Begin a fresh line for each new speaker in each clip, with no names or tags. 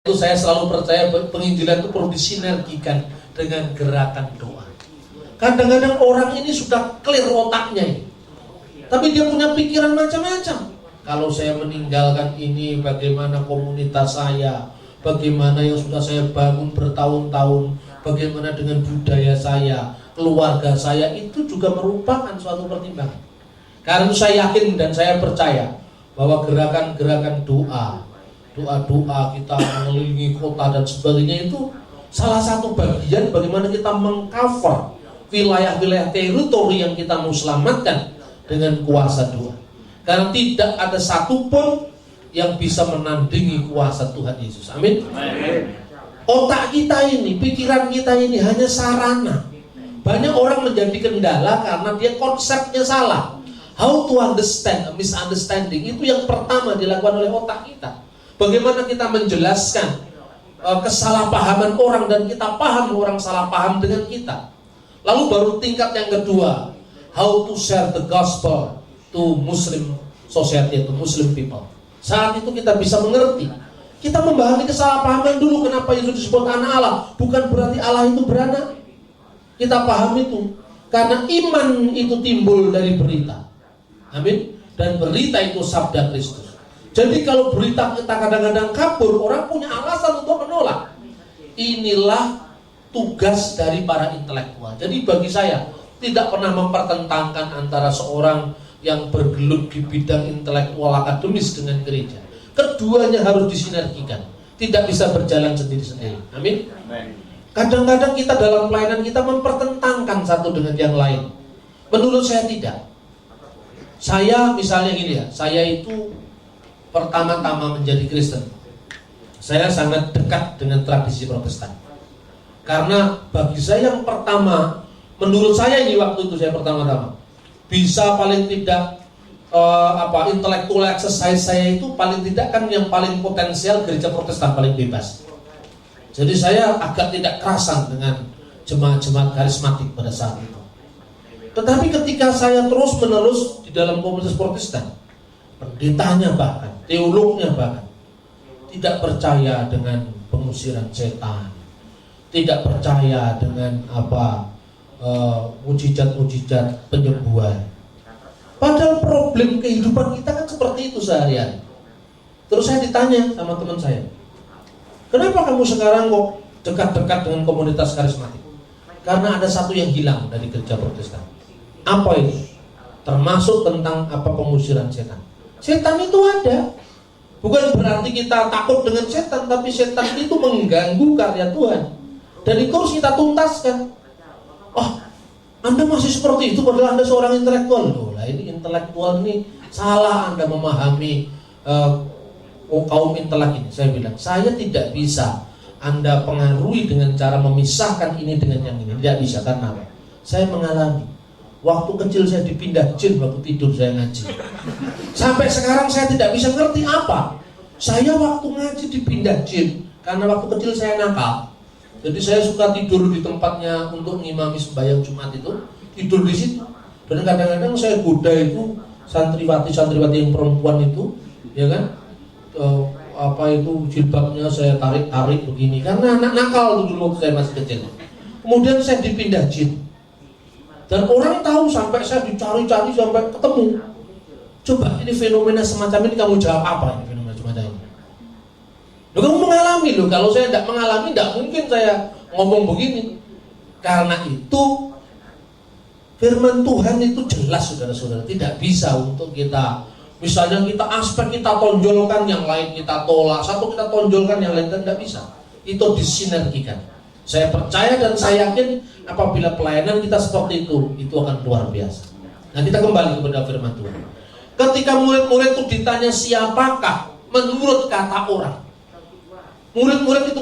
Itu saya selalu percaya penginjilan itu perlu disinergikan dengan gerakan doa. Kadang-kadang orang ini sudah clear otaknya ini, tapi dia punya pikiran macam-macam. Kalau saya meninggalkan ini, bagaimana komunitas saya, bagaimana yang sudah saya bangun bertahun-tahun, bagaimana dengan budaya saya, keluarga saya, itu juga merupakan suatu pertimbangan. Karena saya yakin dan saya percaya bahwa gerakan-gerakan doa kita mengelilingi kota dan sebagainya itu salah satu bagian bagaimana kita mengcover wilayah-wilayah teritori yang kita mau selamatkan dengan kuasa doa. Karena tidak ada satupun yang bisa menandingi kuasa Tuhan Yesus. Amin. Otak kita ini, pikiran kita ini hanya sarana. Banyak orang menjadi kendala karena dia konsepnya salah. How to understand, a misunderstanding, itu yang pertama dilakukan oleh otak kita. Bagaimana kita menjelaskan kesalahpahaman orang dan kita paham orang salah paham dengan kita. Lalu baru tingkat yang kedua, how to share the gospel to Muslim society, to Muslim people. Saat itu kita bisa mengerti. Kita memahami kesalahpahaman dulu kenapa Yesus disebut anak Allah. Bukan berarti Allah itu beranak. Kita paham itu. Karena iman itu timbul dari berita. Amin. Dan berita itu sabda Kristus. Jadi kalau berita kita kadang-kadang kabur, orang punya alasan untuk menolak. Inilah tugas dari para intelektual. Jadi bagi saya, tidak pernah mempertentangkan antara seorang yang bergelut di bidang intelektual akademis dengan gereja. Keduanya harus disinergikan. Tidak bisa berjalan sendiri-sendiri. Amin. Kadang-kadang kita dalam pelayanan kita mempertentangkan satu dengan yang lain. Menurut saya tidak. Saya misalnya gini ya, saya itu pertama-tama menjadi Kristen, saya sangat dekat dengan tradisi Protestan. Karena bagi saya yang pertama, menurut saya ini waktu itu saya pertama-tama bisa paling tidak intellectual exercise saya itu paling tidak kan yang paling potensial gereja Protestan paling bebas. Jadi saya agak tidak kerasan dengan jemaat-jemaat karismatik pada saat itu. Tetapi ketika saya terus-menerus di dalam komunitas Protestan, pendetanya bahkan, teolognya bahkan tidak percaya dengan pengusiran setan, tidak percaya dengan mujizat-mujizat penyembuhan. Padahal problem kehidupan kita kan seperti itu sehari-hari. Terus saya ditanya sama teman saya, kenapa kamu sekarang kok dekat-dekat dengan komunitas karismatik? Karena ada satu yang hilang dari gereja Protestan. Apa itu? Termasuk tentang pengusiran setan. Setan itu ada. Bukan berarti kita takut dengan setan, tapi setan itu mengganggu karya Tuhan. Dan itu harus kita tuntaskan. Oh, Anda masih seperti itu padahal Anda seorang intelektual. Loh, lah ini intelektual ini salah Anda memahami kaum intelek ini. Saya bilang, saya tidak bisa Anda pengaruhi dengan cara memisahkan ini dengan yang ini. Tidak bisa, karena apa? Saya mengalami. Waktu kecil saya dipindah jin, waktu tidur saya ngaji. Sampai sekarang saya tidak bisa ngerti apa. Saya waktu ngaji dipindah jin, karena waktu kecil saya nakal. Jadi saya suka tidur di tempatnya untuk ngimami sembahyang Jumat itu, tidur di situ. Dan kadang-kadang saya goda itu santriwati yang perempuan itu, ya kan? Jilbabnya saya tarik-tarik begini, karena anak nakal dulu waktu saya masih kecil. Kemudian saya dipindah jin. Dan orang tahu sampai saya dicari-cari sampai ketemu. Coba ini fenomena semacam ini kamu jawab apa ini fenomena semacam ini? Loh, kamu mengalami loh. Kalau saya tidak mengalami, tidak mungkin saya ngomong begini. Karena itu firman Tuhan itu jelas, saudara-saudara. Tidak bisa untuk kita, misalnya kita aspek kita tonjolkan, yang lain kita tolak. Satu kita tonjolkan, yang lain kan tidak bisa. Itu disinergikan. Saya percaya dan saya yakin apabila pelayanan kita seperti itu akan luar biasa. Nah, kita kembali kepada firman Tuhan. Ketika murid-murid itu ditanya siapakah menurut kata orang, murid-murid itu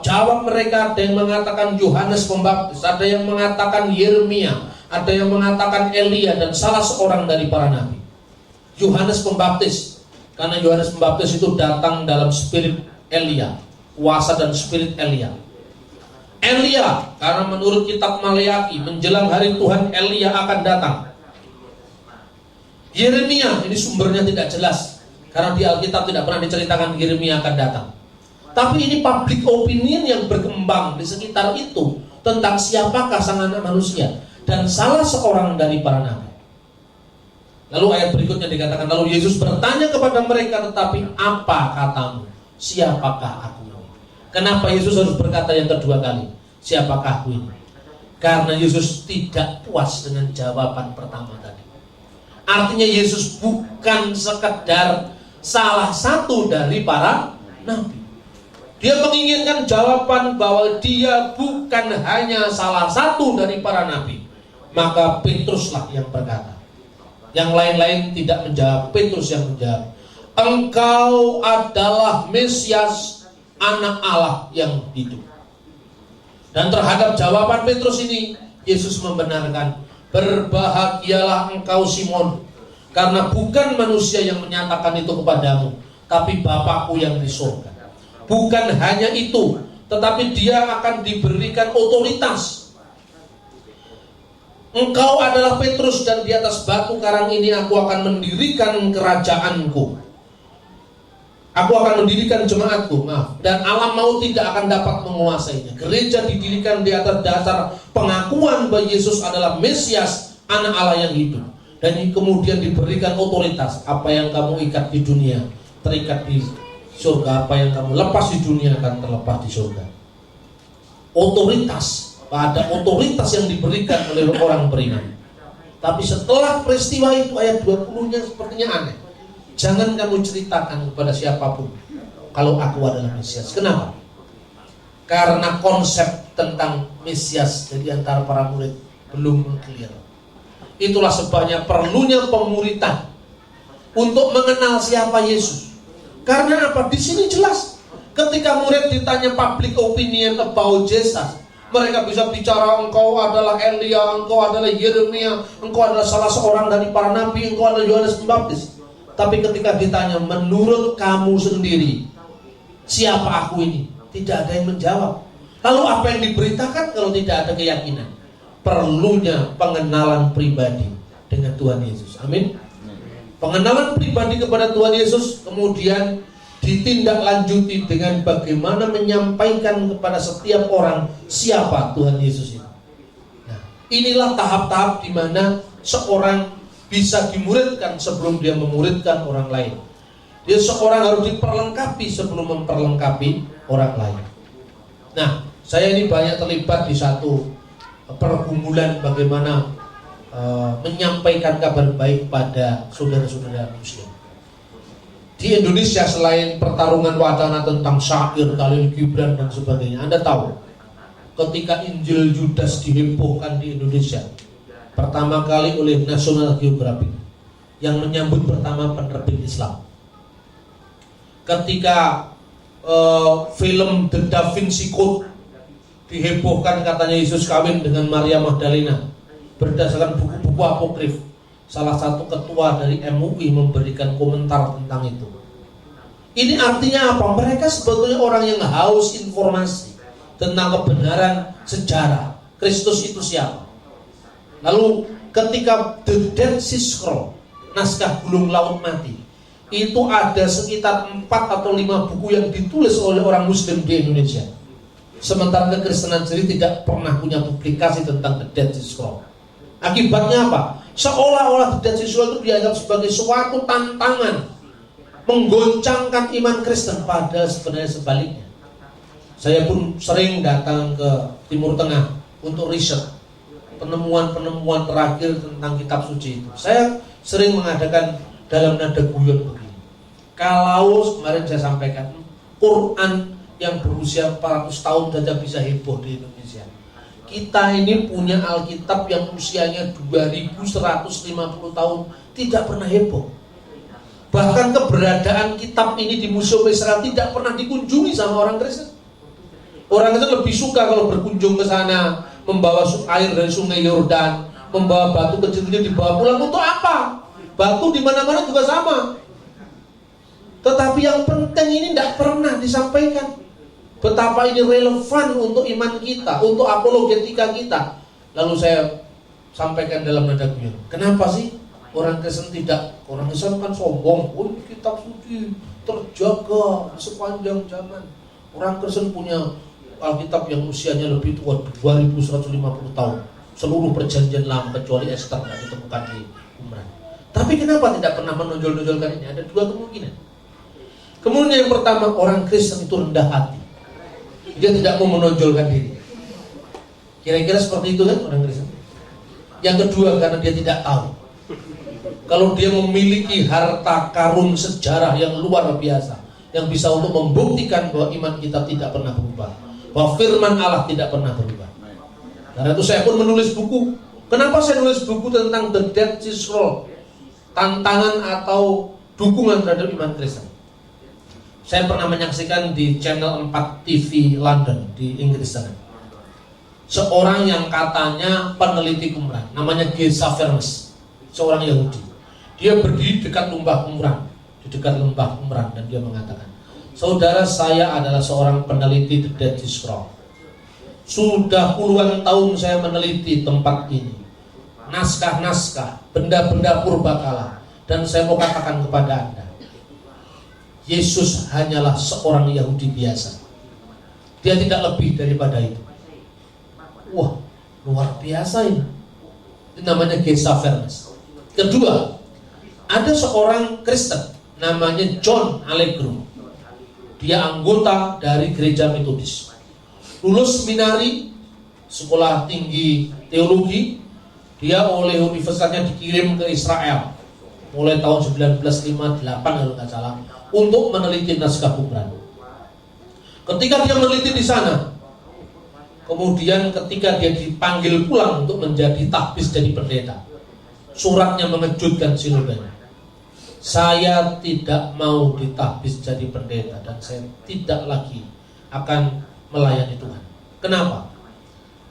jawab mereka. Ada yang mengatakan Yohanes Pembaptis, ada yang mengatakan Yeremia, ada yang mengatakan Elia, dan salah seorang dari para nabi. Yohanes Pembaptis, karena Yohanes Pembaptis itu datang dalam spirit Elia, kuasa dan spirit Elia. Elia, karena menurut kitab Maleaki, menjelang hari Tuhan Elia akan datang. Yeremia, ini sumbernya tidak jelas, karena di Alkitab tidak pernah diceritakan Yeremia akan datang. Tapi ini public opinion yang berkembang di sekitar itu tentang siapakah sang anak manusia dan salah seorang dari para nabi. Lalu ayat berikutnya dikatakan, lalu Yesus bertanya kepada mereka, tetapi apa katamu? Siapakah aku ini? Kenapa Yesus harus berkata yang kedua kali, siapakah aku ini? Karena Yesus tidak puas dengan jawaban pertama tadi. Artinya Yesus bukan sekedar salah satu dari para nabi. Dia menginginkan jawaban bahwa dia bukan hanya salah satu dari para nabi. Maka Petruslah yang berkata. Yang lain-lain tidak menjawab, Petrus yang menjawab, engkau adalah Mesias, anak Allah yang hidup. Dan terhadap jawaban Petrus ini, Yesus membenarkan, berbahagialah engkau Simon, karena bukan manusia yang menyatakan itu kepadamu, tapi Bapakku yang di surga. Bukan hanya itu, tetapi dia akan diberikan otoritas. Engkau adalah Petrus, dan di atas batu karang ini aku akan mendirikan kerajaanku. Aku akan mendirikan jemaatku, dan alam maut tidak akan dapat menguasainya. Gereja didirikan di atas dasar pengakuan bahwa Yesus adalah Mesias, anak Allah yang hidup. Dan kemudian diberikan otoritas. Apa yang kamu ikat di dunia terikat di surga, apa yang kamu lepas di dunia akan terlepas di surga. Otoritas. Ada otoritas yang diberikan oleh orang beriman. Tapi setelah peristiwa itu, ayat 20-nya sepertinya aneh. Jangan kamu ceritakan kepada siapapun kalau aku adalah Mesias. Kenapa? Karena konsep tentang Mesias di antara para murid belum clear. Itulah sebabnya perlunya pemuritan untuk mengenal siapa Yesus. Karena apa? Di sini jelas. Ketika murid ditanya public opinion about Jesus, mereka bisa bicara, engkau adalah Elia, engkau adalah Yeremia, engkau adalah salah seorang dari para nabi, engkau adalah Yohanes Pembaptis. Tapi ketika ditanya, menurut kamu sendiri, siapa aku ini? Tidak ada yang menjawab. Lalu apa yang diberitakan kalau tidak ada keyakinan? Perlunya pengenalan pribadi dengan Tuhan Yesus. Amin. Pengenalan pribadi kepada Tuhan Yesus kemudian ditindaklanjuti dengan bagaimana menyampaikan kepada setiap orang siapa Tuhan Yesus itu. Nah, inilah tahap-tahap di mana seorang bisa dimuridkan sebelum dia memuridkan orang lain. Dia seorang harus diperlengkapi sebelum memperlengkapi orang lain. Nah, saya ini banyak terlibat di satu pergumulan bagaimana menyampaikan kabar baik pada saudara-saudara Muslim. Di Indonesia selain pertarungan wacana tentang Syair, Khalil Gibran dan sebagainya, Anda tahu ketika Injil Yudas dihebohkan di Indonesia pertama kali oleh National Geographic yang menyambut pertama penerbit Islam. Ketika film The Da Vinci Code dihebohkan katanya Yesus kawin dengan Maria Magdalena berdasarkan buku-buku apokrif. Salah satu ketua dari MUI memberikan komentar tentang itu. Ini artinya apa? Mereka sebetulnya orang yang haus informasi tentang kebenaran sejarah. Kristus itu siapa? Lalu ketika The Dead Sea Scroll, naskah Gulung Laut Mati, itu ada sekitar 4 atau 5 buku yang ditulis oleh orang Muslim di Indonesia. Sementara kekristenan sendiri tidak pernah punya publikasi tentang The Dead Sea Scroll. Akibatnya apa? Seolah-olah The Dead Sea Scroll itu dianggap sebagai suatu tantangan menggoncangkan iman Kristen, padahal sebenarnya sebaliknya. Saya pun sering datang ke Timur Tengah untuk riset penemuan-penemuan terakhir tentang kitab suci itu. Saya sering mengadakan dalam nada guyon begini. Kalau kemarin saya sampaikan Quran yang berusia 400 tahun saja bisa heboh di Indonesia. Kita ini punya Alkitab yang usianya 2150 tahun tidak pernah heboh. Bahkan keberadaan kitab ini di Museum Israel tidak pernah dikunjungi sama orang Kristen. Orang Kristen lebih suka kalau berkunjung ke sana, membawa air dari sungai Yordan, membawa batu kecil-kecil dibawa pulang. Untuk apa? Batu di mana-mana juga sama. Tetapi yang penting ini tidak pernah disampaikan. Betapa ini relevan untuk iman kita, untuk apologetika kita. Lalu saya sampaikan dalam nada guyon. Kenapa sih orang Kristen tidak? Orang Kristen kan sombong. Oh, kitab suci terjaga sepanjang zaman. Orang Kristen punya Alkitab yang usianya lebih tua, 2150 tahun. Seluruh perjanjian lama kecuali Ester nggak ditemukan di Qumran. Tapi kenapa tidak pernah menonjol-nonjolkan ini? Ada dua kemungkinan. Kemudian yang pertama, orang Kristen itu rendah hati. Dia tidak mau menonjolkan diri. Kira-kira seperti itu kan orang Kristen. Yang kedua, karena dia tidak tahu. Kalau dia memiliki harta karun sejarah yang luar biasa, yang bisa untuk membuktikan bahwa iman kita tidak pernah berubah, bahwa firman Allah tidak pernah berubah. Karena itu saya pun menulis buku. Kenapa saya nulis buku tentang The Dead Sea Scroll? Tantangan atau dukungan terhadap iman Kristen. Saya pernah menyaksikan di channel 4 TV London di Inggris sana. Seorang yang katanya peneliti Qumran, namanya Geza Vermes, seorang Yahudi. Dia berdiri dekat lembah Qumran, di dekat lembah Qumran, dan dia mengatakan, saudara, saya adalah seorang peneliti The Dead Sea Scroll. Sudah puluhan tahun saya meneliti tempat ini, naskah-naskah, benda-benda purbakala, dan saya mau katakan kepada Anda, Yesus hanyalah seorang Yahudi biasa. Dia tidak lebih daripada itu. Wah, luar biasa ini. Itu namanya Geza Vermes. Kedua, ada seorang Kristen namanya John Allegro. Dia anggota dari gereja Metodis. Lulus seminari, sekolah tinggi teologi. Dia oleh universitasnya dikirim ke Israel mulai tahun 1958 kalau nggak salah, untuk meneliti naskah Qumran. Ketika dia meneliti di sana, kemudian ketika dia dipanggil pulang untuk menjadi tahbis jadi pendeta, suratnya mengejutkan sinubannya. Saya tidak mau ditahbis jadi pendeta, dan saya tidak lagi akan melayani Tuhan. Kenapa?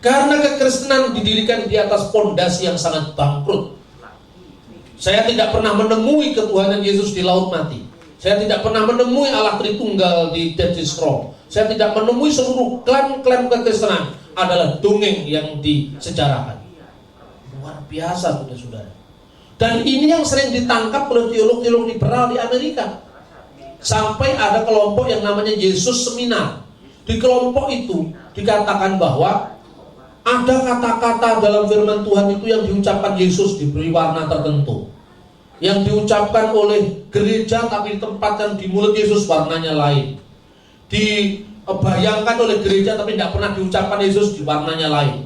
Karena kekristenan didirikan di atas pondasi yang sangat bangkrut. Saya tidak pernah menemui ketuhanan Yesus di laut mati. Saya tidak pernah menemui Allah Tritunggal di Dead Sea Scroll. Saya tidak menemui seluruh klaim-klaim kekristenan adalah dongeng yang disejarahkan. Luar biasa, saudara-saudara. Dan ini yang sering ditangkap oleh teolog-teolog liberal di Amerika. Sampai ada kelompok yang namanya Yesus Seminar. Di kelompok itu dikatakan bahwa ada kata-kata dalam firman Tuhan itu yang diucapkan Yesus diberi warna tertentu. Yang diucapkan oleh gereja tapi ditempatkan di mulut Yesus warnanya lain. Dibayangkan oleh gereja tapi tidak pernah diucapkan Yesus di warnanya lain.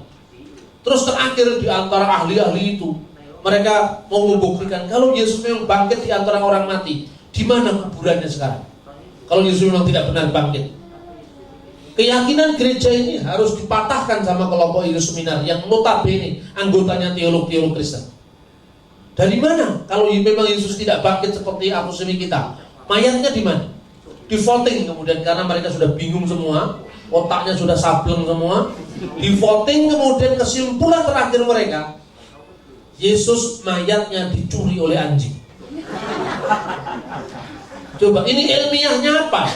Terus terakhir di antara ahli-ahli itu, mereka mau membuktikan kalau Yesus memang bangkit di antara orang mati, di mana kuburannya sekarang? Kalau Yesus memang tidak benar bangkit. Keyakinan gereja ini harus dipatahkan sama kelompok Yesus Seminar yang notabene anggotanya teolog-teolog Kristen. Dari mana? Kalau memang Yesus tidak bangkit seperti aposemi kita, mayatnya di mana? Di voting kemudian, karena mereka sudah bingung semua, otaknya sudah sableng semua. Di voting kemudian kesimpulan terakhir mereka, Yesus mayatnya dicuri oleh anjing. Coba, ini ilmiahnya apa?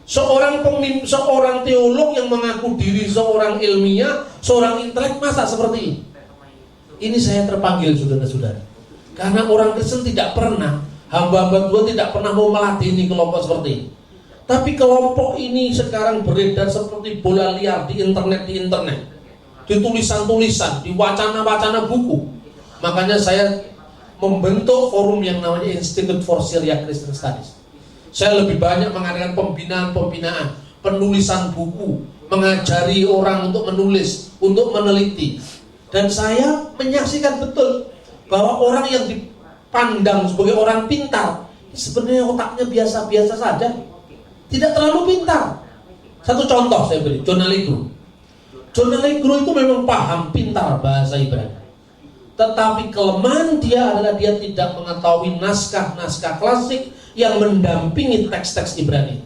Seorang teolog yang mengaku diri seorang ilmiah, seorang intelek, masa seperti ini? Ini saya terpanggil, saudara-saudara, karena orang Kristen tidak pernah, hamba-hamba Tuhan tidak pernah mau meladeni kelompok seperti ini. Tapi kelompok ini sekarang beredar seperti bola liar di internet, di tulisan-tulisan, di wacana-wacana buku. Makanya saya membentuk forum yang namanya Institute for Syriac Christian Studies. Saya lebih banyak mengadakan pembinaan, penulisan buku, mengajari orang untuk menulis, untuk meneliti. Dan saya menyaksikan betul bahwa orang yang dipandang sebagai orang pintar, sebenarnya otaknya biasa-biasa saja, tidak terlalu pintar. Satu contoh saya beri, John Allegro. John Allegro itu memang paham pintar bahasa Ibrani. Tetapi kelemahan dia adalah dia tidak mengetahui naskah-naskah klasik yang mendampingi teks-teks Ibrani.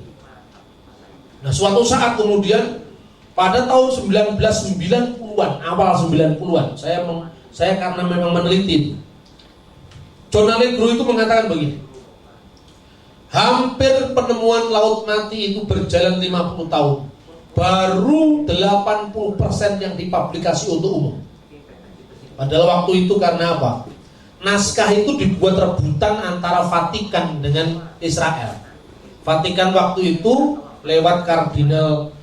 Nah, suatu saat kemudian pada tahun 1990-an, awal 90-an, saya karena memang meneliti, John Allegro itu mengatakan begini, hampir penemuan laut mati itu berjalan 50 tahun, baru 80% yang dipublikasi untuk umum. Padahal waktu itu karena apa? Naskah itu dibuat rebutan antara Vatikan dengan Israel. Vatikan waktu itu lewat Kardinal